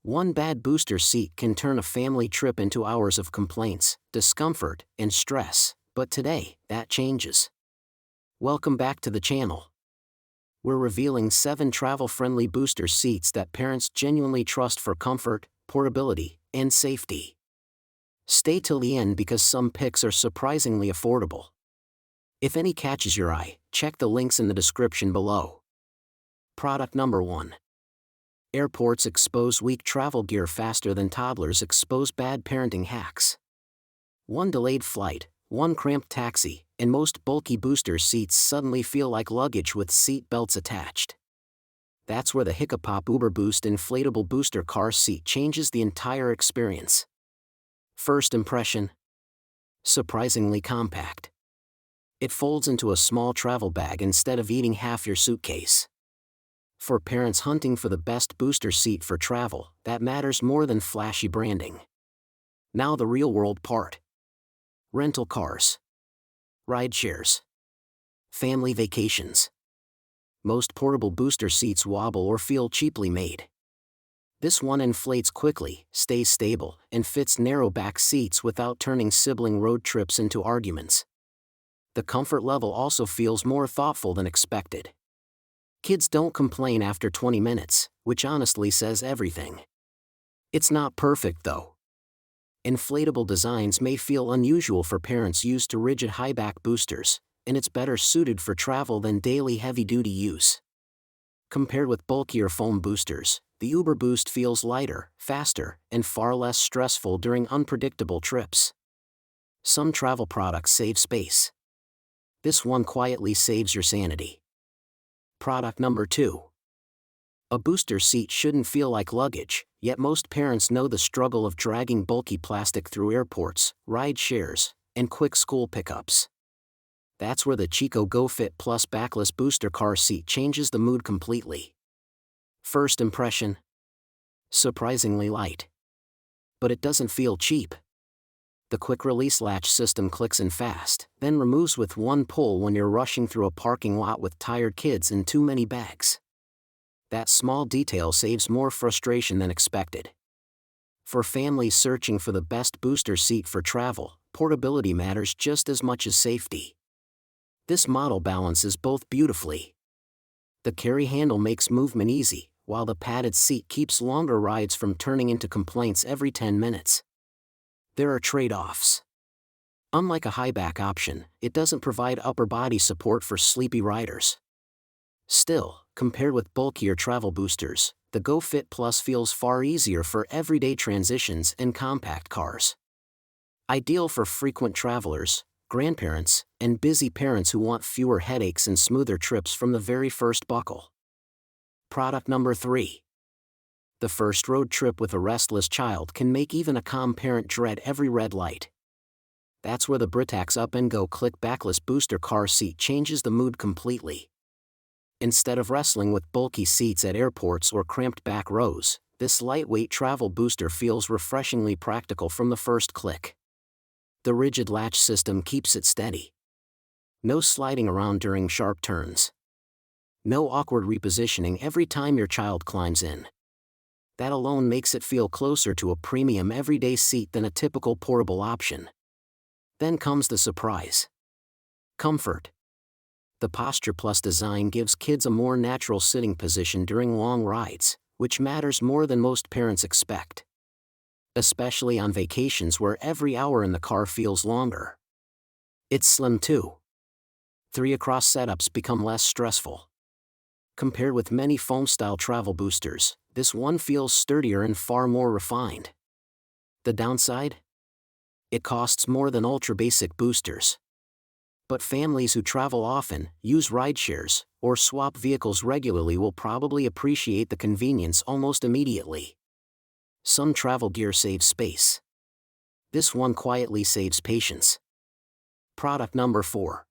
One bad booster seat can turn a family trip into hours of complaints, discomfort, and stress, but today, that changes. Welcome back to the channel. We're revealing 7 travel-friendly booster seats that parents genuinely trust for comfort, portability, and safety. Stay till the end because some picks are surprisingly affordable. If any catches your eye, check the links in the description below. Product number 1. Airports expose weak travel gear faster than toddlers expose bad parenting hacks. One delayed flight, one cramped taxi, and most bulky booster seats suddenly feel like luggage with seat belts attached. That's where the Hiccupop Uber Boost inflatable booster car seat changes the entire experience. First impression: surprisingly compact. It folds into a small travel bag instead of eating half your suitcase. For parents hunting for the best booster seat for travel, that matters more than flashy branding. Now the real-world part. Rental cars, rideshares, family vacations. Most portable booster seats wobble or feel cheaply made. This one inflates quickly, stays stable, and fits narrow back seats without turning sibling road trips into arguments. The comfort level also feels more thoughtful than expected. Kids don't complain after 20 minutes, which honestly says everything. It's not perfect though. Inflatable designs may feel unusual for parents used to rigid high-back boosters, and it's better suited for travel than daily heavy-duty use. Compared with bulkier foam boosters, the Uber Boost feels lighter, faster, and far less stressful during unpredictable trips. Some travel products save space. This one quietly saves your sanity. Product number 2. A booster seat shouldn't feel like luggage, yet most parents know the struggle of dragging bulky plastic through airports, ride shares, and quick school pickups. That's where the Chico GoFit Plus backless booster car seat changes the mood completely. First impression: surprisingly light. But it doesn't feel cheap. The quick-release latch system clicks in fast, then removes with one pull when you're rushing through a parking lot with tired kids and too many bags. That small detail saves more frustration than expected. For families searching for the best booster seat for travel, portability matters just as much as safety. This model balances both beautifully. The carry handle makes movement easy, while the padded seat keeps longer rides from turning into complaints every 10 minutes. There are trade-offs. Unlike a high-back option, it doesn't provide upper body support for sleepy riders. Still, compared with bulkier travel boosters, the GoFit Plus feels far easier for everyday transitions and compact cars. Ideal for frequent travelers, grandparents, and busy parents who want fewer headaches and smoother trips from the very first buckle. Product number 3. The first road trip with a restless child can make even a calm parent dread every red light. That's where the Britax Up and Go Click backless booster car seat changes the mood completely. Instead of wrestling with bulky seats at airports or cramped back rows, this lightweight travel booster feels refreshingly practical from the first click. The rigid latch system keeps it steady. No sliding around during sharp turns. No awkward repositioning every time your child climbs in. That alone makes it feel closer to a premium everyday seat than a typical portable option. Then comes the surprise: comfort. The Posture Plus design gives kids a more natural sitting position during long rides, which matters more than most parents expect. Especially on vacations where every hour in the car feels longer. It's slim too. 3 across setups become less stressful. Compared with many foam-style travel boosters, this one feels sturdier and far more refined. The downside? It costs more than ultra-basic boosters. But families who travel often, use rideshares, or swap vehicles regularly will probably appreciate the convenience almost immediately. Some travel gear saves space. This one quietly saves patience. Product number 4.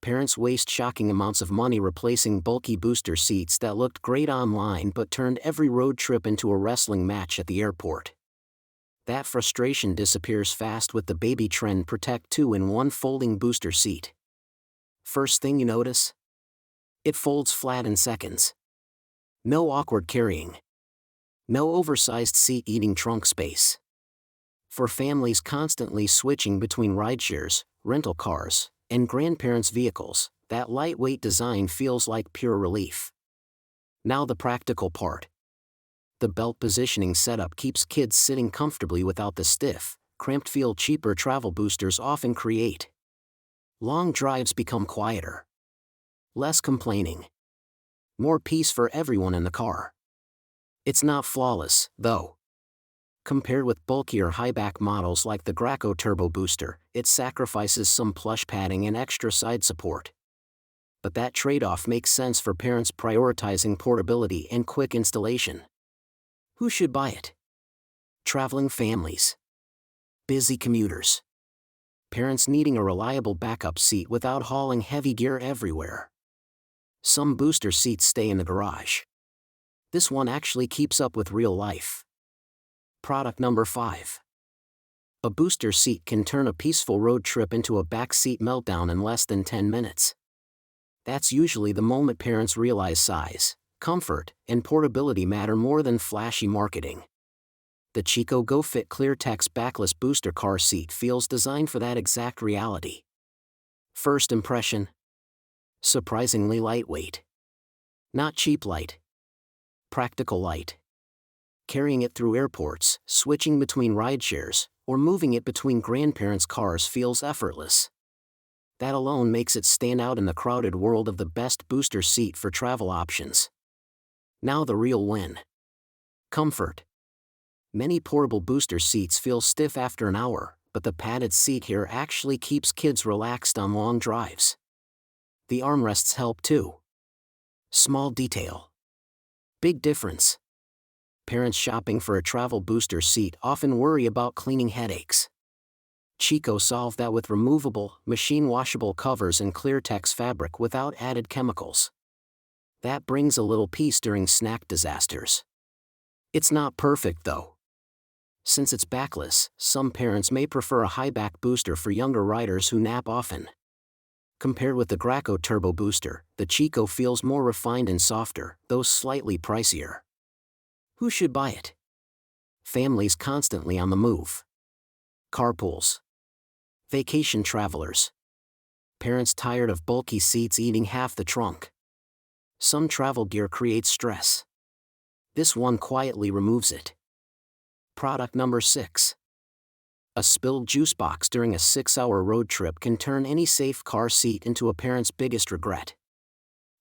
Parents waste shocking amounts of money replacing bulky booster seats that looked great online but turned every road trip into a wrestling match at the airport. That frustration disappears fast with the Baby Trend Protect 2-in-1 folding booster seat. First thing you notice? It folds flat in seconds. No awkward carrying. No oversized seat-eating trunk space. For families constantly switching between rideshares, rental cars, and grandparents' vehicles, that lightweight design feels like pure relief. Now the practical part. The belt positioning setup keeps kids sitting comfortably without the stiff, cramped feel cheaper travel boosters often create. Long drives become quieter. Less complaining. More peace for everyone in the car. It's not flawless, though. Compared with bulkier high-back models like the Graco Turbo Booster, it sacrifices some plush padding and extra side support. But that trade-off makes sense for parents prioritizing portability and quick installation. Who should buy it? Traveling families. Busy commuters. Parents needing a reliable backup seat without hauling heavy gear everywhere. Some booster seats stay in the garage. This one actually keeps up with real life. Product number 5. A booster seat can turn a peaceful road trip into a backseat meltdown in less than 10 minutes. That's usually the moment parents realize size, comfort, and portability matter more than flashy marketing. The Chico GoFit ClearTex backless booster car seat feels designed for that exact reality. First impression? Surprisingly lightweight. Not cheap light. Practical light. Carrying it through airports, switching between rideshares, or moving it between grandparents' cars feels effortless. That alone makes it stand out in the crowded world of the best booster seat for travel options. Now the real win. Comfort. Many portable booster seats feel stiff after an hour, but the padded seat here actually keeps kids relaxed on long drives. The armrests help too. Small detail. Big difference. Parents shopping for a travel booster seat often worry about cleaning headaches. Chico solved that with removable, machine-washable covers and ClearTex fabric without added chemicals. That brings a little peace during snack disasters. It's not perfect though. Since it's backless, some parents may prefer a high-back booster for younger riders who nap often. Compared with the Graco Turbo Booster, the Chico feels more refined and softer, though slightly pricier. Who should buy it? Families constantly on the move. Carpools. Vacation travelers. Parents tired of bulky seats eating half the trunk. Some travel gear creates stress. This one quietly removes it. Product number 6. A spilled juice box during a 6-hour road trip can turn any safe car seat into a parent's biggest regret.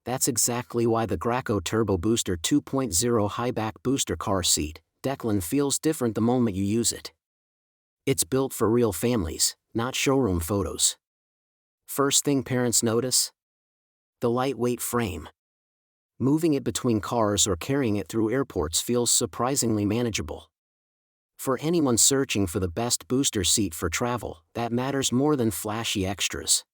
That's exactly why the Graco Turbo Booster 2.0 high-back booster car seat, Declan, feels different the moment you use it. It's built for real families, not showroom photos. First thing parents notice? The lightweight frame. Moving it between cars or carrying it through airports feels surprisingly manageable. For anyone searching for the best booster seat for travel, that matters more than flashy extras.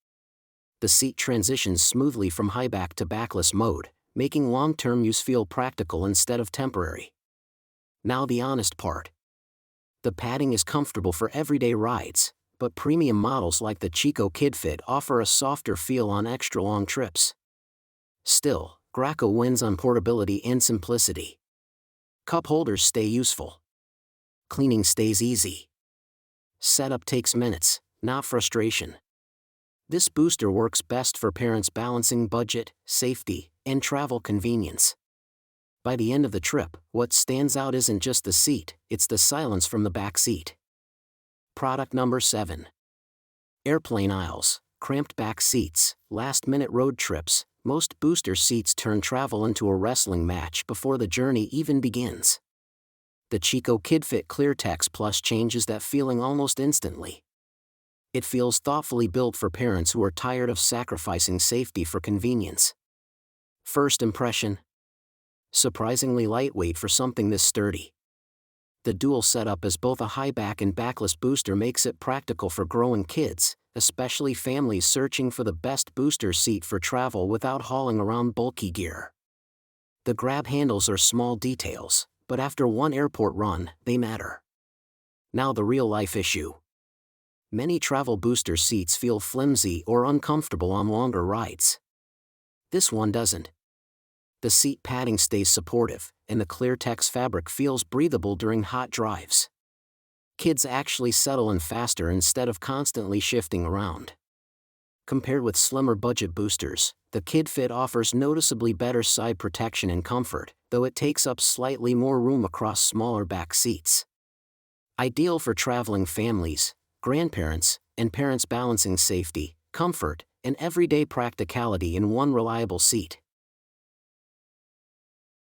The seat transitions smoothly from high-back to backless mode, making long-term use feel practical instead of temporary. Now the honest part. The padding is comfortable for everyday rides, but premium models like the Chico KidFit offer a softer feel on extra long trips. Still, Graco wins on portability and simplicity. Cup holders stay useful. Cleaning stays easy. Setup takes minutes, not frustration. This booster works best for parents balancing budget, safety, and travel convenience. By the end of the trip, what stands out isn't just the seat, it's the silence from the back seat. Product number 7. Airplane aisles, cramped back seats, last-minute road trips. Most booster seats turn travel into a wrestling match before the journey even begins. The Chico KidFit ClearTex Plus changes that feeling almost instantly. It feels thoughtfully built for parents who are tired of sacrificing safety for convenience. First impression? Surprisingly lightweight for something this sturdy. The dual setup as both a high-back and backless booster makes it practical for growing kids, especially families searching for the best booster seat for travel without hauling around bulky gear. The grab handles are small details, but after one airport run, they matter. Now the real-life issue. Many travel booster seats feel flimsy or uncomfortable on longer rides. This one doesn't. The seat padding stays supportive, and the Cleartex fabric feels breathable during hot drives. Kids actually settle in faster instead of constantly shifting around. Compared with slimmer budget boosters, the Kid Fit offers noticeably better side protection and comfort, though it takes up slightly more room across smaller back seats. Ideal for traveling families, grandparents, and parents balancing safety, comfort, and everyday practicality in one reliable seat.